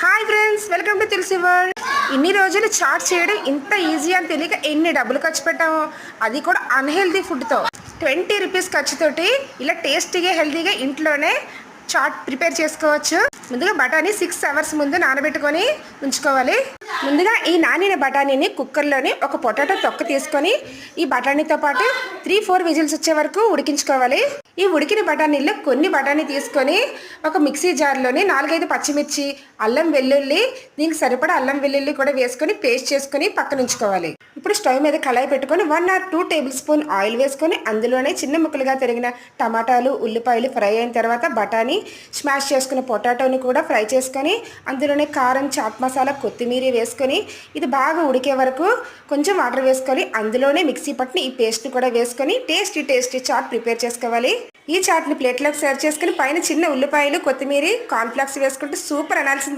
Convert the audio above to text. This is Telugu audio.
Hi friends, welcome to Tulasi world. ఇన్ని రోజులు చాట్ చేయడం ఇంత ఈజీ అని తెలియక ఎన్ని డబ్బులు ఖర్చు పెట్టామో, అది కూడా అన్హెల్దీ ఫుడ్తో. 20 రూపీస్ ఖర్చుతోటి ఇలా టేస్టీగా హెల్తీగా ఇంట్లోనే చాట్ ప్రిపేర్ చేసుకోవచ్చు. ముందుగా బఠానీ 6 అవర్స్ ముందు నానబెట్టుకొని ఉంచుకోవాలి. ముందుగా ఈ నానిన బఠానీని కుక్కర్లోని ఒక పొటాటో తొక్క తీసుకొని ఈ బఠానీతో పాటు 3-4 విజిల్స్ వచ్చే వరకు ఉడికించుకోవాలి. ఈ ఉడికిన బఠానీలో కొన్ని బఠానీ తీసుకొని ఒక మిక్సీ జార్లోని 4-5 పచ్చిమిర్చి, అల్లం వెల్లుల్లి, దీనికి సరిపడా అల్లం వెల్లుల్లి కూడా వేసుకొని పేస్ట్ చేసుకొని పక్కన ఉంచుకోవాలి. ఇప్పుడు స్టవ్ మీద కళాయి పెట్టుకొని 1 or 2 టేబుల్ స్పూన్ ఆయిల్ వేసుకొని అందులోనే చిన్న ముక్కలుగా తరిగిన టమాటాలు, ఉల్లిపాయలు ఫ్రై అయిన తర్వాత బఠానీ, స్మాష్ చేసుకున్న పొటాటోని కూడా ఫ్రై చేసుకొని అందులోనే కారం, చాట్ మసాలా, కొత్తిమీర వేసుకొని ఇది బాగా ఉడికే వరకు కొంచెం వాటర్ వేసుకొని అందులోనే మిక్సీ పట్టిన ఈ పేస్ట్ కూడా వేసుకొని టేస్టీ చాట్ ప్రిపేర్ చేసుకోవాలి. ఈ చాట్ని ప్లేట్లోకి సర్వ్ చేసుకుని పైన చిన్న ఉల్లిపాయలు, కొత్తిమీర, కార్న్ఫ్లాక్స్ వేసుకుంటే సూపర్ అనాల్సింది.